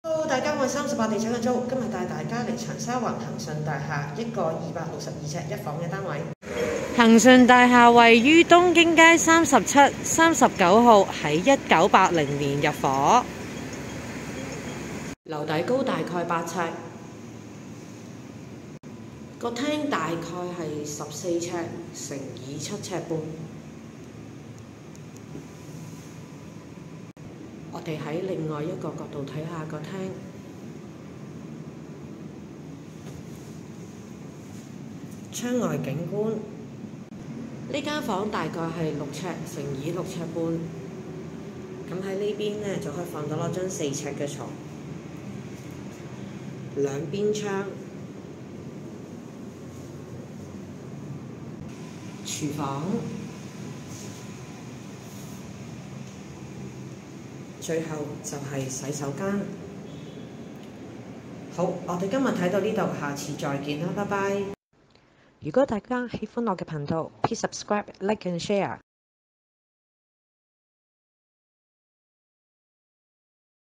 Hello，大家好，我係38地產嘅租，今日帶大家嚟長沙灣恒順大廈一個262尺一房嘅單位。恒順大廈位於東京街37、39號，喺1980年入伙，樓底高大概8尺，個廳大概係14尺乘以7尺半。我哋喺另外一個角度睇下個廳，窗外景觀。呢間房大概係6尺乘以6尺半，咁喺呢邊呢，就可以放到攞張4尺嘅床，兩邊窗，廚房，最後就係洗手間。好，我哋今日睇到呢度，下次再見啦，拜拜。如果大家喜歡我嘅頻道，please subscribe、like and share。